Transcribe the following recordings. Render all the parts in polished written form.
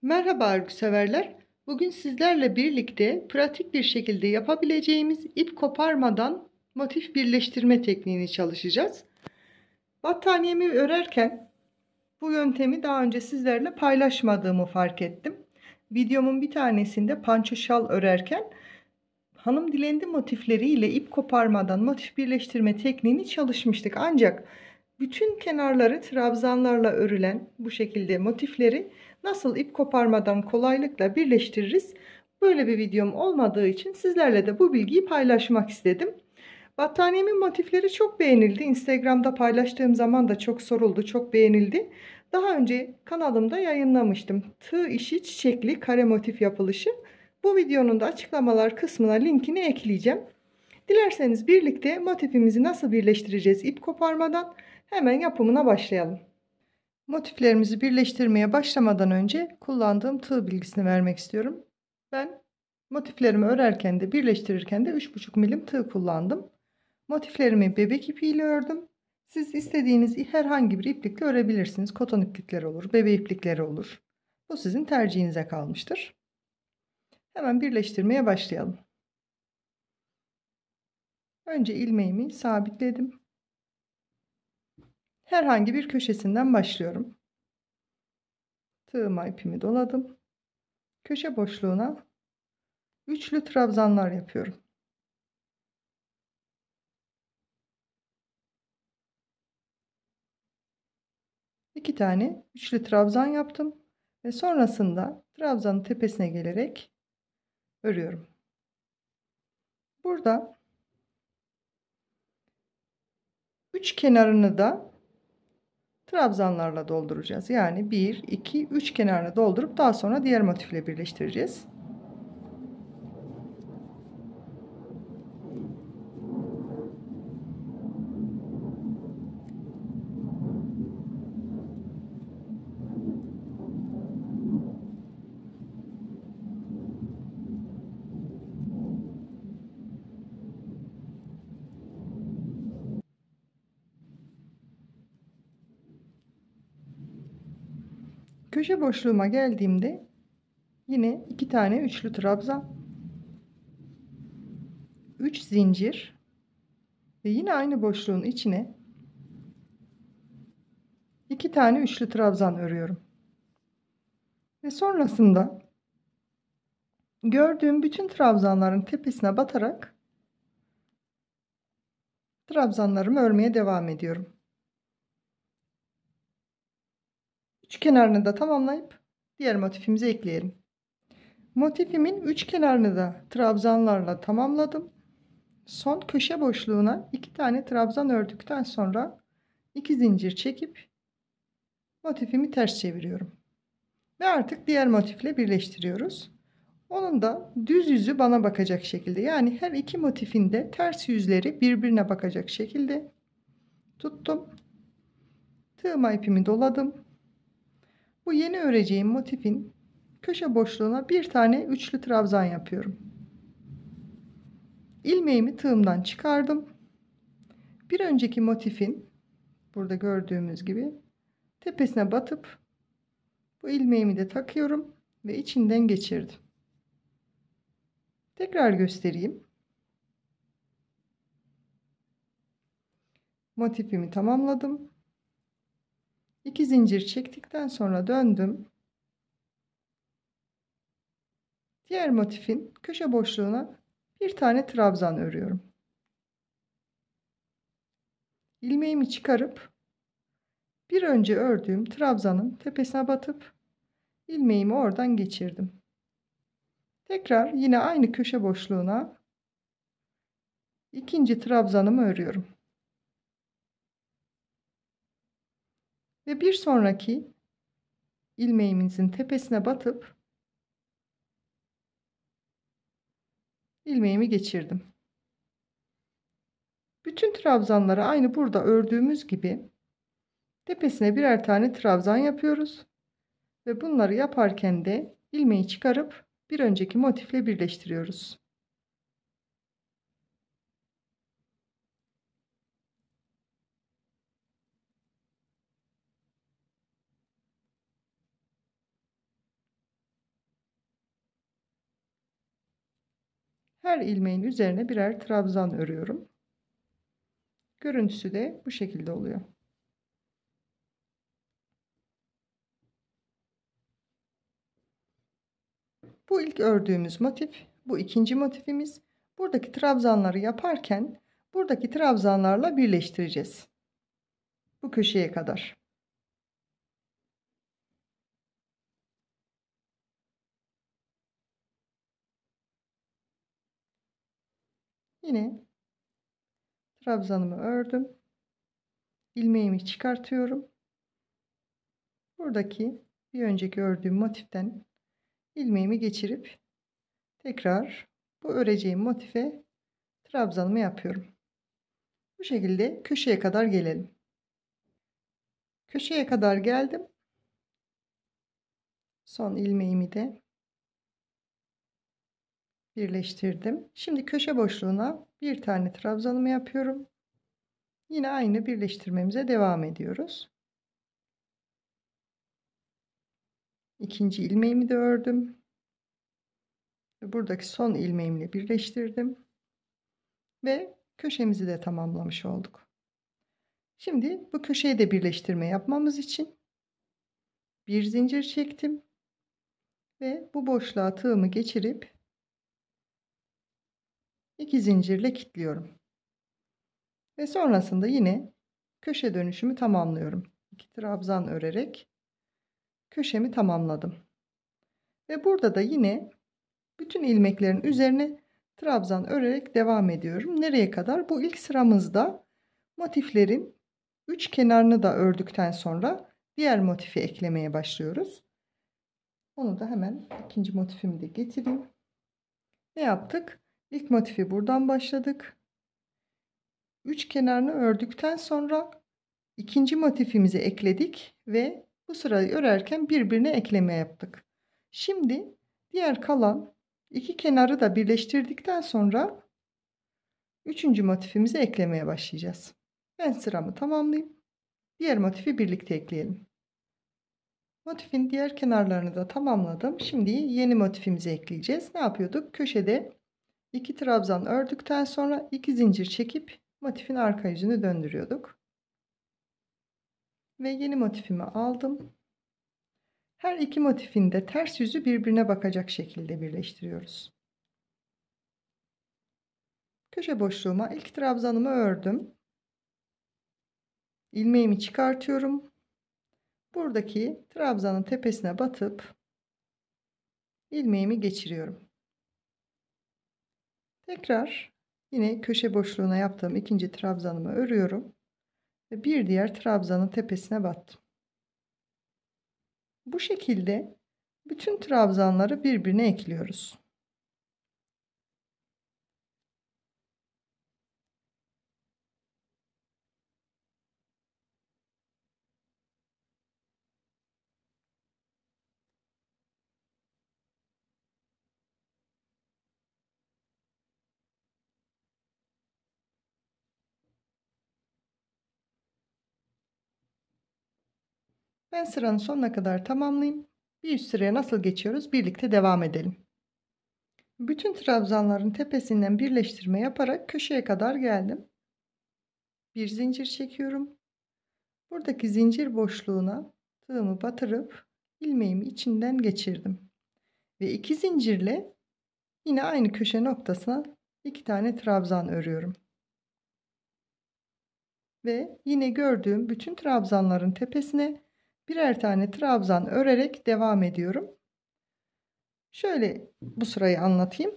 Merhaba örgü severler. Bugün sizlerle birlikte pratik bir şekilde yapabileceğimiz ip koparmadan motif birleştirme tekniğini çalışacağız. Battaniyemi örerken bu yöntemi daha önce sizlerle paylaşmadığımı fark ettim. Videomun bir tanesinde panço şal örerken hanım dilendi motifleriyle ip koparmadan motif birleştirme tekniğini çalışmıştık. Ancak bütün kenarları trabzanlarla örülen bu şekilde motifleri nasıl ip koparmadan kolaylıkla birleştiririz? Böyle bir videom olmadığı için sizlerle de bu bilgiyi paylaşmak istedim. Battaniyemin motifleri çok beğenildi. Instagram'da paylaştığım zaman da çok soruldu, çok beğenildi. Daha önce kanalımda yayınlamıştım. Tığ işi çiçekli kare motif yapılışı. Bu videonun da açıklamalar kısmına linkini ekleyeceğim. Dilerseniz birlikte motifimizi nasıl birleştireceğiz ip koparmadan hemen yapımına başlayalım. Motiflerimizi birleştirmeye başlamadan önce kullandığım tığ bilgisini vermek istiyorum. Ben motiflerimi örerken de birleştirirken de 3,5 milim tığ kullandım. Motiflerimi bebek ipiyle ördüm. Siz istediğiniz herhangi bir iplikle örebilirsiniz. Koton iplikleri olur, bebe iplikleri olur. Bu sizin tercihinize kalmıştır. Hemen birleştirmeye başlayalım. Önce ilmeğimi sabitledim. Herhangi bir köşesinden başlıyorum. Tığıma ipimi doladım. Köşe boşluğuna üçlü trabzanlar yapıyorum. İki tane üçlü trabzan yaptım ve sonrasında trabzanın tepesine gelerek örüyorum. Burada üç kenarını da trabzanlarla dolduracağız. Yani 1, 2, 3 kenarını doldurup daha sonra diğer motifle birleştireceğiz. Köşe boşluğuma geldiğimde yine iki tane üçlü trabzan, 3 zincir ve yine aynı boşluğun içine iki tane üçlü trabzan örüyorum. Ve sonrasında gördüğüm bütün trabzanların tepesine batarak trabzanlarımı örmeye devam ediyorum. Üç kenarını da tamamlayıp diğer motifimize ekleyelim. Motifimin üç kenarını da trabzanlarla tamamladım. Son köşe boşluğuna iki tane trabzan ördükten sonra iki zincir çekip motifimi ters çeviriyorum. Ve artık diğer motifle birleştiriyoruz. Onun da düz yüzü bana bakacak şekilde, yani her iki motifin de ters yüzleri birbirine bakacak şekilde tuttum. Tığıma ipimi doladım. Bu yeni öreceğim motifin köşe boşluğuna bir tane üçlü trabzan yapıyorum. İlmeğimi tığımdan çıkardım. Bir önceki motifin burada gördüğümüz gibi tepesine batıp bu ilmeğimi de takıyorum ve içinden geçirdim. Tekrar göstereyim. Motifimi tamamladım. 2 zincir çektikten sonra döndüm. Diğer motifin köşe boşluğuna bir tane trabzan örüyorum. İlmeğimi çıkarıp bir önce ördüğüm trabzanın tepesine batıp ilmeğimi oradan geçirdim. Tekrar yine aynı köşe boşluğuna ikinci trabzanımı örüyorum. Ve bir sonraki ilmeğimizin tepesine batıp ilmeğimi geçirdim. Bütün trabzanları aynı burada ördüğümüz gibi tepesine birer tane trabzan yapıyoruz ve bunları yaparken de ilmeği çıkarıp bir önceki motifle birleştiriyoruz. Her ilmeğin üzerine birer trabzan örüyorum. Görüntüsü de bu şekilde oluyor. Bu ilk ördüğümüz motif, bu ikinci motifimiz. Buradaki trabzanları yaparken buradaki trabzanlarla birleştireceğiz. Bu köşeye kadar. Yine trabzanımı ördüm. İlmeğimi çıkartıyorum. Buradaki bir önceki ördüğüm motiften ilmeğimi geçirip tekrar bu öreceğim motife trabzanımı yapıyorum. Bu şekilde köşeye kadar gelelim. Köşeye kadar geldim. Son ilmeğimi de birleştirdim. Şimdi köşe boşluğuna bir tane trabzanımı yapıyorum. Yine aynı birleştirmemize devam ediyoruz. İkinci ilmeğimi de ördüm. Ve buradaki son ilmeğimle birleştirdim. Ve köşemizi de tamamlamış olduk. Şimdi bu köşeyi de birleştirme yapmamız için bir zincir çektim. Ve bu boşluğa tığımı geçirip 2 zincirle kilitliyorum. Ve sonrasında yine köşe dönüşümü tamamlıyorum. 2 trabzan örerek köşemi tamamladım. Ve burada da yine bütün ilmeklerin üzerine trabzan örerek devam ediyorum. Nereye kadar? Bu ilk sıramızda motiflerin 3 kenarını da ördükten sonra diğer motifi eklemeye başlıyoruz. Onu da hemen ikinci motifimi de getireyim. Ne yaptık? İlk motifi buradan başladık. 3 kenarını ördükten sonra ikinci motifimizi ekledik ve bu sırayı örerken birbirine ekleme yaptık. Şimdi diğer kalan iki kenarı da birleştirdikten sonra üçüncü motifimizi eklemeye başlayacağız. Ben sıramı tamamlayayım. Diğer motifi birlikte ekleyelim. Motifin diğer kenarlarını da tamamladım. Şimdi yeni motifimizi ekleyeceğiz. Ne yapıyorduk? Köşede 2 trabzan ördükten sonra 2 zincir çekip motifin arka yüzünü döndürüyorduk. Ve yeni motifimi aldım. Her iki motifin de ters yüzü birbirine bakacak şekilde birleştiriyoruz. Köşe boşluğuma ilk trabzanımı ördüm. İlmeğimi çıkartıyorum. Buradaki trabzanın tepesine batıp ilmeğimi geçiriyorum. Tekrar yine köşe boşluğuna yaptığım ikinci trabzanımı örüyorum ve bir diğer trabzanın tepesine battım. Bu şekilde bütün trabzanları birbirine ekliyoruz. Ben sıranın sonuna kadar tamamlayayım. Bir üst sıraya nasıl geçiyoruz? Birlikte devam edelim. Bütün trabzanların tepesinden birleştirme yaparak köşeye kadar geldim. Bir zincir çekiyorum. Buradaki zincir boşluğuna tığımı batırıp ilmeğimi içinden geçirdim. Ve 2 zincirle yine aynı köşe noktasına 2 tane trabzan örüyorum. Ve yine gördüğüm bütün trabzanların tepesine birer tane trabzan örerek devam ediyorum. Şöyle bu sırayı anlatayım.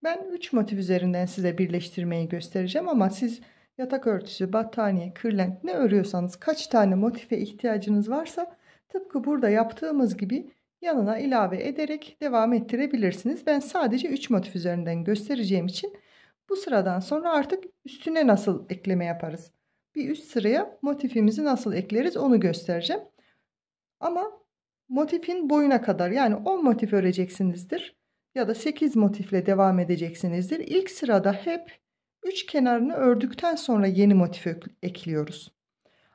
Ben 3 motif üzerinden size birleştirmeyi göstereceğim ama siz yatak örtüsü, battaniye, kırlent ne örüyorsanız kaç tane motife ihtiyacınız varsa tıpkı burada yaptığımız gibi yanına ilave ederek devam ettirebilirsiniz. Ben sadece 3 motif üzerinden göstereceğim için bu sıradan sonra artık üstüne nasıl ekleme yaparız? Bir üst sıraya motifimizi nasıl ekleriz onu göstereceğim. Ama motifin boyuna kadar yani 10 motif öreceksinizdir ya da 8 motifle devam edeceksinizdir. İlk sırada hep 3 kenarını ördükten sonra yeni motif ekliyoruz.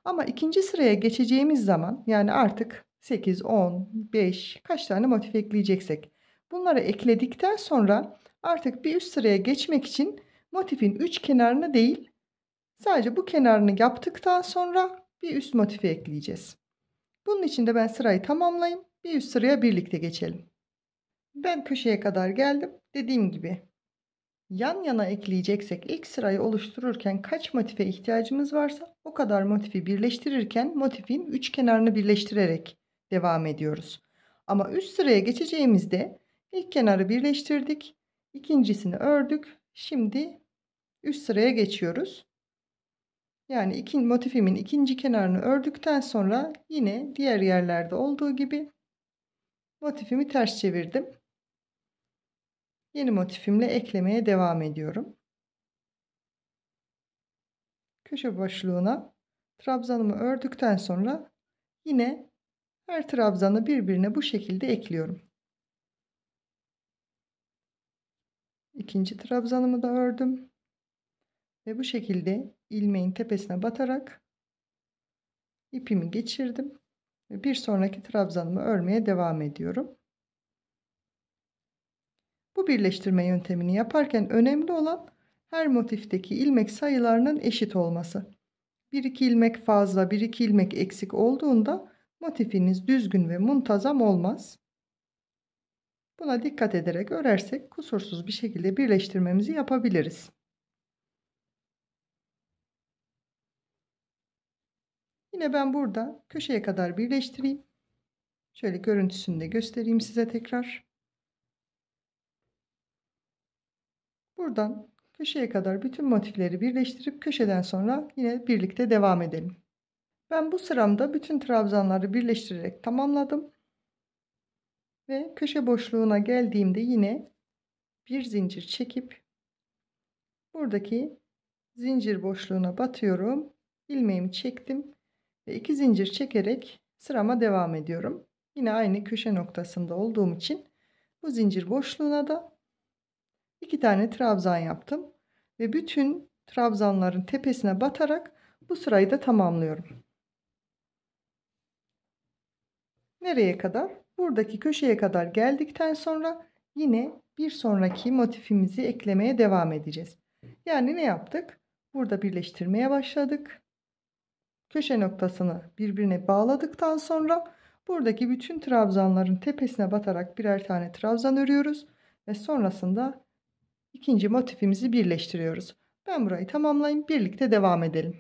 Ama ikinci sıraya geçeceğimiz zaman yani artık 8, 10, 5 kaç tane motif ekleyeceksek bunları ekledikten sonra Artık bir üst sıraya geçmek için motifin 3 kenarını değil, sadece bu kenarını yaptıktan sonra bir üst motifi ekleyeceğiz. Bunun için de ben sırayı tamamlayayım. Bir üst sıraya birlikte geçelim. Ben köşeye kadar geldim. Dediğim gibi yan yana ekleyeceksek ilk sırayı oluştururken kaç motife ihtiyacımız varsa o kadar motifi birleştirirken motifin 3 kenarını birleştirerek devam ediyoruz. Ama üst sıraya geçeceğimizde ilk kenarı birleştirdik. İkincisini ördük. Şimdi üst sıraya geçiyoruz. Yani motifimin ikinci kenarını ördükten sonra yine diğer yerlerde olduğu gibi motifimi ters çevirdim. Yeni motifimle eklemeye devam ediyorum. Köşe boşluğuna trabzanımı ördükten sonra yine her trabzanı birbirine bu şekilde ekliyorum. İkinci trabzanımı da ördüm ve bu şekilde ilmeğin tepesine batarak ipimi geçirdim ve bir sonraki trabzanımı örmeye devam ediyorum. Bu birleştirme yöntemini yaparken önemli olan her motifteki ilmek sayılarının eşit olması. 1-2 ilmek fazla, 1-2 ilmek eksik olduğunda motifiniz düzgün ve muntazam olmaz. Buna dikkat ederek örersek kusursuz bir şekilde birleştirmemizi yapabiliriz. Yine ben burada köşeye kadar birleştireyim. Şöyle görüntüsünü de göstereyim size tekrar. Buradan köşeye kadar bütün motifleri birleştirip köşeden sonra yine birlikte devam edelim. Ben bu sıramda bütün trabzanları birleştirerek tamamladım. Ve köşe boşluğuna geldiğimde yine bir zincir çekip buradaki zincir boşluğuna batıyorum. İlmeğimi çektim ve 2 zincir çekerek sırama devam ediyorum. Yine aynı köşe noktasında olduğum için bu zincir boşluğuna da 2 tane trabzan yaptım ve bütün trabzanların tepesine batarak bu sırayı da tamamlıyorum. Nereye kadar? Buradaki köşeye kadar geldikten sonra yine bir sonraki motifimizi eklemeye devam edeceğiz. Yani ne yaptık? Burada birleştirmeye başladık. Köşe noktasını birbirine bağladıktan sonra buradaki bütün trabzanların tepesine batarak birer tane trabzan örüyoruz ve sonrasında ikinci motifimizi birleştiriyoruz. Ben burayı tamamlayayım, birlikte devam edelim.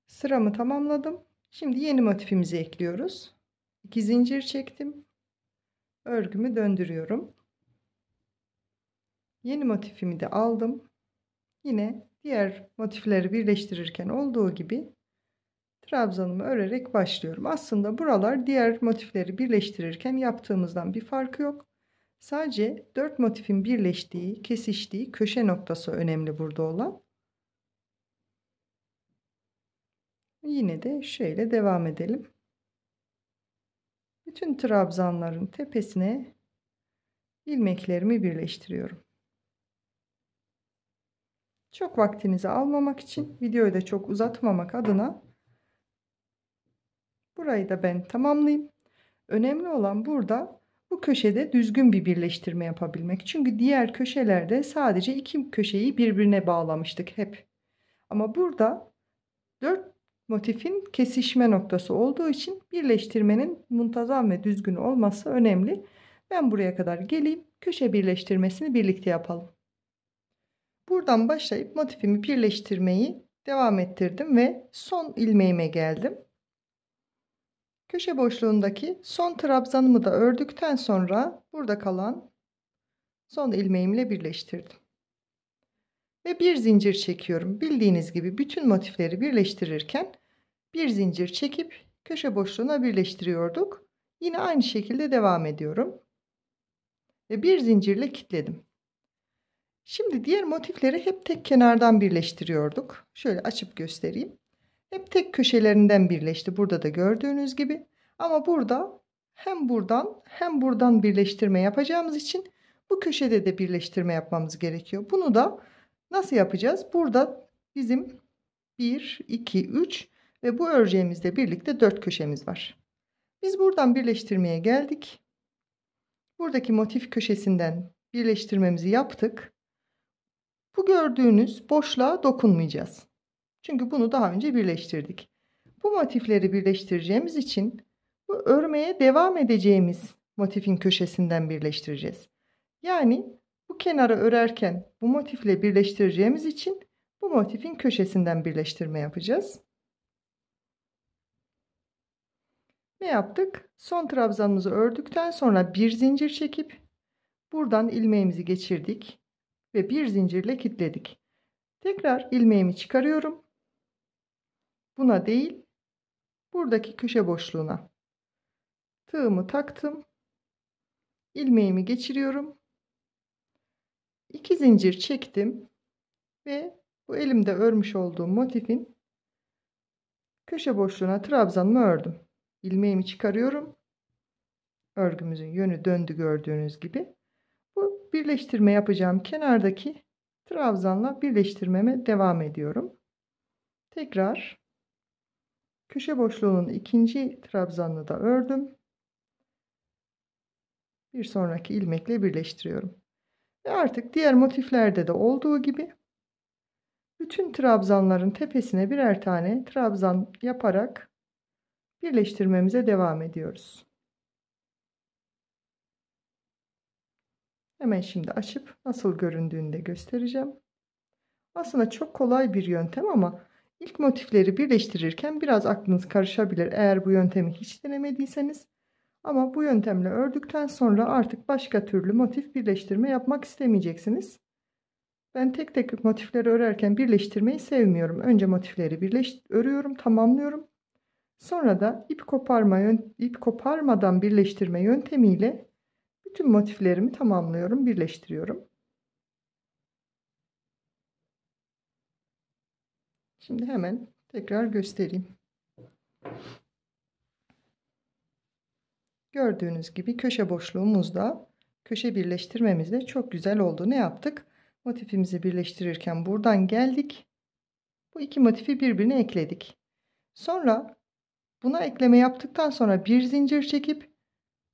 Sıramı tamamladım. Şimdi yeni motifimizi ekliyoruz. 2 zincir çektim. Örgümü döndürüyorum. Yeni motifimi de aldım. Yine diğer motifleri birleştirirken olduğu gibi trabzanımı örerek başlıyorum. Aslında buralar diğer motifleri birleştirirken yaptığımızdan bir farkı yok. Sadece 4 motifin birleştiği, kesiştiği köşe noktası önemli burada olan. Yine de şöyle devam edelim. Bütün trabzanların tepesine ilmeklerimi birleştiriyorum. Çok vaktinizi almamak için, videoyu da çok uzatmamak adına burayı da ben tamamlayayım. Önemli olan burada bu köşede düzgün bir birleştirme yapabilmek. Çünkü diğer köşelerde sadece 2 köşeyi birbirine bağlamıştık hep. Ama burada 4 motifin kesişme noktası olduğu için birleştirmenin muntazam ve düzgün olması önemli. Ben buraya kadar geleyim. Köşe birleştirmesini birlikte yapalım. Buradan başlayıp motifimi birleştirmeyi devam ettirdim ve son ilmeğime geldim. Köşe boşluğundaki son trabzanımı da ördükten sonra burada kalan son ilmeğimle birleştirdim. Ve bir zincir çekiyorum. Bildiğiniz gibi bütün motifleri birleştirirken bir zincir çekip köşe boşluğuna birleştiriyorduk. Yine aynı şekilde devam ediyorum. Ve bir zincirle kilitledim. Şimdi diğer motifleri hep tek kenardan birleştiriyorduk. Şöyle açıp göstereyim. Hep tek köşelerinden birleşti. Burada da gördüğünüz gibi. Ama burada hem buradan hem buradan birleştirme yapacağımız için bu köşede de birleştirme yapmamız gerekiyor. Bunu da nasıl yapacağız? Burada bizim 1, 2, 3 ve bu öreceğimizle birlikte 4 köşemiz var. Biz buradan birleştirmeye geldik. Buradaki motif köşesinden birleştirmemizi yaptık. Bu gördüğünüz boşluğa dokunmayacağız. Çünkü bunu daha önce birleştirdik. Bu motifleri birleştireceğimiz için bu örmeye devam edeceğimiz motifin köşesinden birleştireceğiz. Yani bu kenarı örerken bu motifle birleştireceğimiz için bu motifin köşesinden birleştirme yapacağız. Ne yaptık? Son trabzanımızı ördükten sonra bir zincir çekip buradan ilmeğimizi geçirdik ve bir zincirle kilitledik. Tekrar ilmeğimi çıkarıyorum. Buna değil, buradaki köşe boşluğuna tığımı taktım. İlmeğimi geçiriyorum. 2 zincir çektim ve bu elimde örmüş olduğum motifin köşe boşluğuna trabzanımı ördüm. İlmeğimi çıkarıyorum. Örgümüzün yönü döndü gördüğünüz gibi. Bu birleştirme yapacağım kenardaki trabzanla birleştirmeme devam ediyorum. Tekrar köşe boşluğunun ikinci trabzanını da ördüm. Bir sonraki ilmekle birleştiriyorum. Ve artık diğer motiflerde de olduğu gibi bütün trabzanların tepesine birer tane trabzan yaparak birleştirmemize devam ediyoruz. Hemen şimdi açıp nasıl göründüğünü de göstereceğim. Aslında çok kolay bir yöntem ama ilk motifleri birleştirirken biraz aklınız karışabilir eğer bu yöntemi hiç denemediyseniz. Ama bu yöntemle ördükten sonra artık başka türlü motif birleştirme yapmak istemeyeceksiniz. Ben tek tek motifleri örerken birleştirmeyi sevmiyorum. Önce motifleri örüyorum, tamamlıyorum. Sonra da ip koparmadan birleştirme yöntemiyle bütün motiflerimi tamamlıyorum, birleştiriyorum. Şimdi hemen tekrar göstereyim. Gördüğünüz gibi köşe boşluğumuzda köşe birleştirmemizde çok güzel oldu. Ne yaptık? Motifimizi birleştirirken buradan geldik. Bu iki motifi birbirine ekledik. Sonra buna ekleme yaptıktan sonra bir zincir çekip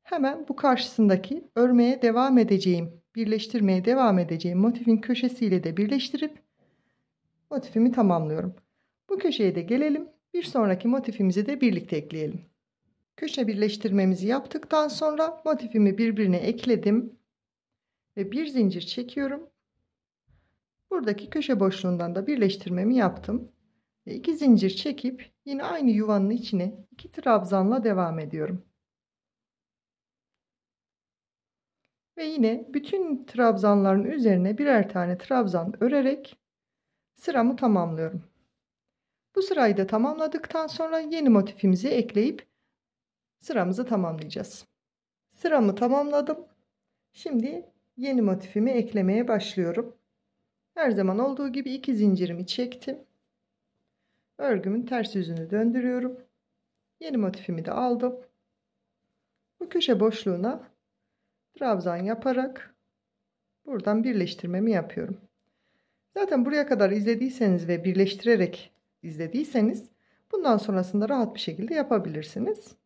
hemen bu karşısındaki örmeye devam edeceğim, birleştirmeye devam edeceğim motifin köşesiyle de birleştirip motifimi tamamlıyorum. Bu köşeye de gelelim. Bir sonraki motifimizi de birlikte ekleyelim. Köşe birleştirmemizi yaptıktan sonra motifimi birbirine ekledim ve bir zincir çekiyorum. Buradaki köşe boşluğundan da birleştirmemi yaptım. Ve 2 zincir çekip yine aynı yuvanın içine 2 trabzanla devam ediyorum. Ve yine bütün trabzanların üzerine birer tane trabzan örerek sıramı tamamlıyorum. Bu sırayı da tamamladıktan sonra yeni motifimizi ekleyip sıramızı tamamlayacağız. Sıramı tamamladım. Şimdi yeni motifimi eklemeye başlıyorum. Her zaman olduğu gibi 2 zincirimi çektim. Örgümün ters yüzünü döndürüyorum. Yeni motifimi de aldım. Bu köşe boşluğuna trabzan yaparak buradan birleştirmemi yapıyorum. Zaten buraya kadar izlediyseniz ve birleştirerek izlediyseniz bundan sonrasında rahat bir şekilde yapabilirsiniz.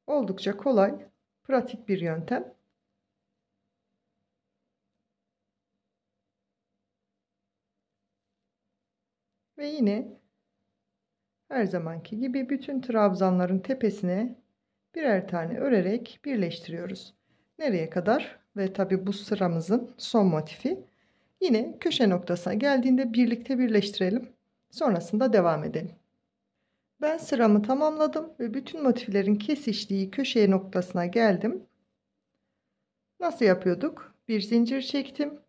Oldukça kolay, pratik bir yöntem. Ve yine her zamanki gibi bütün trabzanların tepesine birer tane örerek birleştiriyoruz. Nereye kadar? Ve tabi bu sıramızın son motifi. Yine köşe noktasına geldiğinde birlikte birleştirelim. Sonrasında devam edelim. Ben sıramı tamamladım ve bütün motiflerin kesiştiği köşe noktasına geldim. Nasıl yapıyorduk? Bir zincir çektim.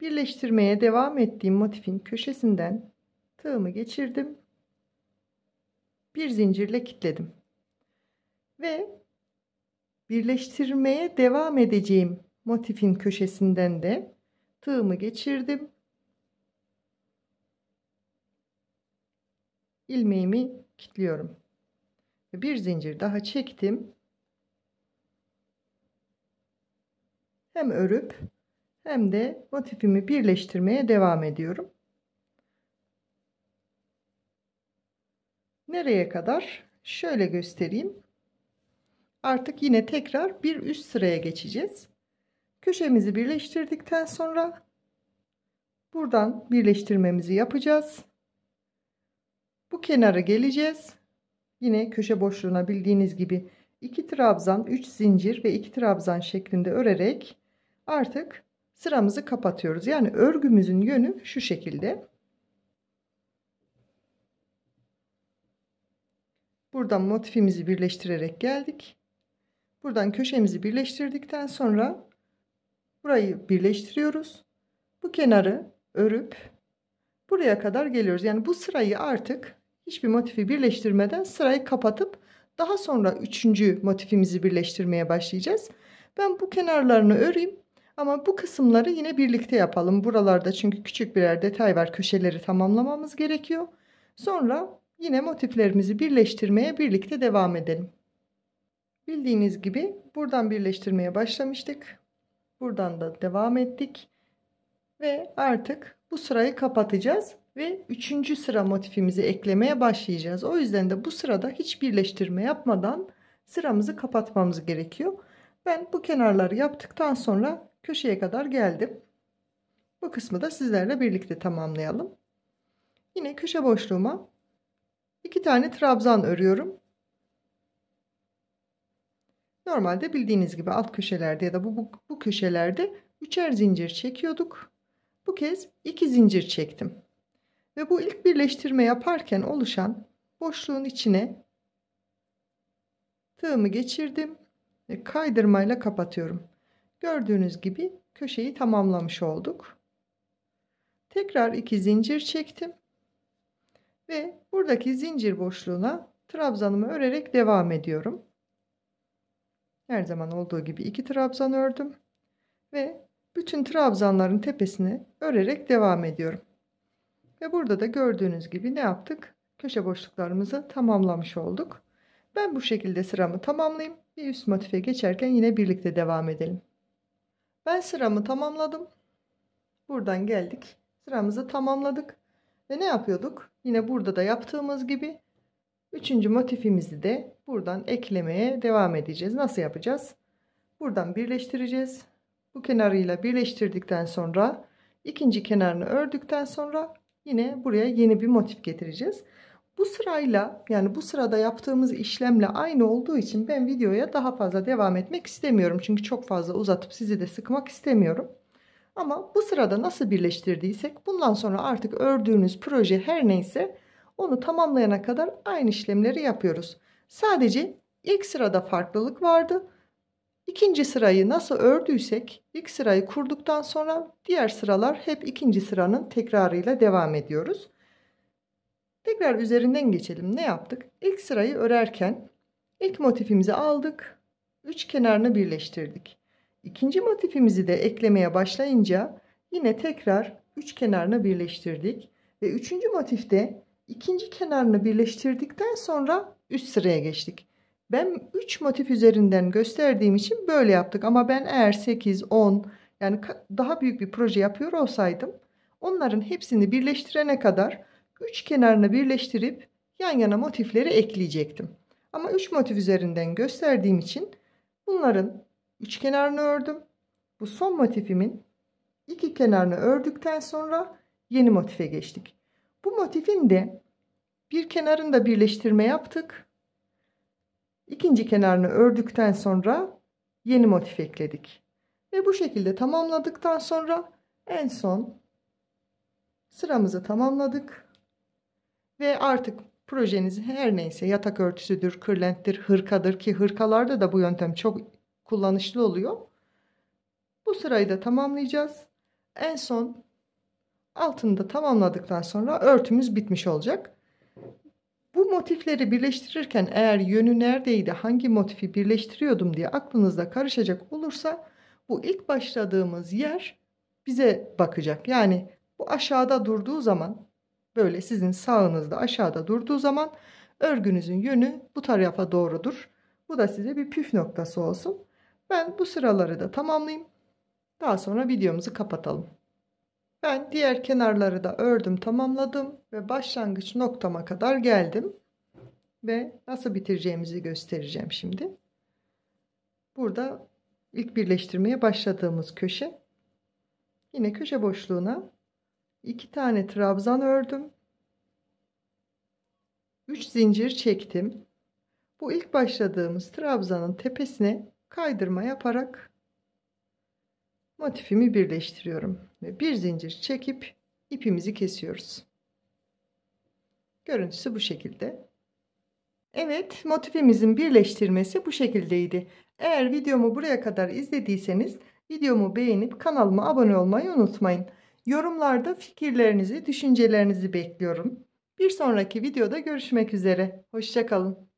Birleştirmeye devam ettiğim motifin köşesinden tığımı geçirdim. Bir zincirle kilitledim. Ve birleştirmeye devam edeceğim motifin köşesinden de tığımı geçirdim. İlmeğimi kilitliyorum. Bir zincir daha çektim. Hem örüp hem de motifimi birleştirmeye devam ediyorum. Nereye kadar? Şöyle göstereyim. artık yine tekrar bir üst sıraya geçeceğiz. Köşemizi birleştirdikten sonra buradan birleştirmemizi yapacağız. Bu kenara geleceğiz. Yine köşe boşluğuna bildiğiniz gibi 2 trabzan, 3 zincir ve 2 trabzan şeklinde örerek artık sıramızı kapatıyoruz. Yani örgümüzün yönü şu şekilde. Buradan motifimizi birleştirerek geldik. Buradan köşemizi birleştirdikten sonra burayı birleştiriyoruz. Bu kenarı örüp buraya kadar geliyoruz. Yani bu sırayı artık hiçbir motifi birleştirmeden sırayı kapatıp daha sonra üçüncü motifimizi birleştirmeye başlayacağız. Ben bu kenarlarını öreyim ama bu kısımları yine birlikte yapalım. Buralarda çünkü küçük birer detay var. Köşeleri tamamlamamız gerekiyor. Sonra yine motiflerimizi birleştirmeye birlikte devam edelim. Bildiğiniz gibi buradan birleştirmeye başlamıştık. Buradan da devam ettik. Ve artık bu sırayı kapatacağız ve 3. sıra motifimizi eklemeye başlayacağız. O yüzden de bu sırada hiç birleştirme yapmadan sıramızı kapatmamız gerekiyor. Ben bu kenarları yaptıktan sonra köşeye kadar geldim. Bu kısmı da sizlerle birlikte tamamlayalım. Yine köşe boşluğuma 2 tane trabzan örüyorum. Normalde bildiğiniz gibi alt köşelerde ya da bu köşelerde 3'er zincir çekiyorduk. Bu kez 2 zincir çektim. Ve bu ilk birleştirme yaparken oluşan boşluğun içine tığımı geçirdim ve kaydırmayla kapatıyorum. Gördüğünüz gibi köşeyi tamamlamış olduk. Tekrar 2 zincir çektim ve buradaki zincir boşluğuna trabzanımı örerek devam ediyorum. Her zaman olduğu gibi 2 trabzan ördüm ve bütün trabzanların tepesine örerek devam ediyorum. Ve burada da gördüğünüz gibi ne yaptık? Köşe boşluklarımızı tamamlamış olduk. Ben bu şekilde sıramı tamamlayayım. Bir üst motife geçerken yine birlikte devam edelim. Ben sıramı tamamladım. Buradan geldik. Sıramızı tamamladık. Ve ne yapıyorduk? Yine burada da yaptığımız gibi 3. motifimizi de buradan eklemeye devam edeceğiz. Nasıl yapacağız? Buradan birleştireceğiz. Bu kenarıyla birleştirdikten sonra ikinci kenarını ördükten sonra yine buraya yeni bir motif getireceğiz. Bu sırayla, yani bu sırada yaptığımız işlemle aynı olduğu için ben videoya daha fazla devam etmek istemiyorum. Çünkü çok fazla uzatıp sizi de sıkmak istemiyorum. Ama bu sırada nasıl birleştirdiysek bundan sonra artık ördüğünüz proje her neyse onu tamamlayana kadar aynı işlemleri yapıyoruz. Sadece ilk sırada farklılık vardı. İkinci sırayı nasıl ördüysek ilk sırayı kurduktan sonra diğer sıralar hep ikinci sıranın tekrarıyla devam ediyoruz. Tekrar üzerinden geçelim. Ne yaptık? İlk sırayı örerken ilk motifimizi aldık. 3 kenarını birleştirdik. İkinci motifimizi de eklemeye başlayınca yine tekrar 3 kenarını birleştirdik. Ve üçüncü motifte ikinci kenarını birleştirdikten sonra üst sıraya geçtik. Ben 3 motif üzerinden gösterdiğim için böyle yaptık. Ama ben eğer 8, 10 yani daha büyük bir proje yapıyor olsaydım onların hepsini birleştirene kadar 3 kenarını birleştirip yan yana motifleri ekleyecektim. Ama 3 motif üzerinden gösterdiğim için bunların 3 kenarını ördüm. Bu son motifimin 2 kenarını ördükten sonra yeni motife geçtik. Bu motifin de bir kenarında birleştirme yaptık. İkinci kenarını ördükten sonra yeni motif ekledik. Ve bu şekilde tamamladıktan sonra en son sıramızı tamamladık. Ve artık projeniz her neyse, yatak örtüsüdür, kırlenttir, hırkadır ki hırkalarda da bu yöntem çok kullanışlı oluyor. Bu sırayı da tamamlayacağız. En son altını da tamamladıktan sonra örtümüz bitmiş olacak. Bu motifleri birleştirirken eğer yönü neredeydi, hangi motifi birleştiriyordum diye aklınızda karışacak olursa bu ilk başladığımız yer bize bakacak. Yani bu aşağıda durduğu zaman, böyle sizin sağınızda aşağıda durduğu zaman örgünüzün yönü bu tarafa doğrudur. Bu da size bir püf noktası olsun. Ben bu sıraları da tamamlayayım. Daha sonra videomuzu kapatalım. Ben diğer kenarları da ördüm, tamamladım ve başlangıç noktama kadar geldim. Ve nasıl bitireceğimizi göstereceğim şimdi. Burada ilk birleştirmeye başladığımız köşe. Yine köşe boşluğuna 2 tane trabzan ördüm. 3 zincir çektim. Bu ilk başladığımız trabzanın tepesine kaydırma yaparak motifimi birleştiriyorum ve bir zincir çekip ipimizi kesiyoruz. Görüntüsü bu şekilde. Evet, motifimizin birleştirmesi bu şekildeydi. Eğer videomu buraya kadar izlediyseniz videomu beğenip kanalıma abone olmayı unutmayın. Yorumlarda fikirlerinizi, düşüncelerinizi bekliyorum. Bir sonraki videoda görüşmek üzere. Hoşça kalın.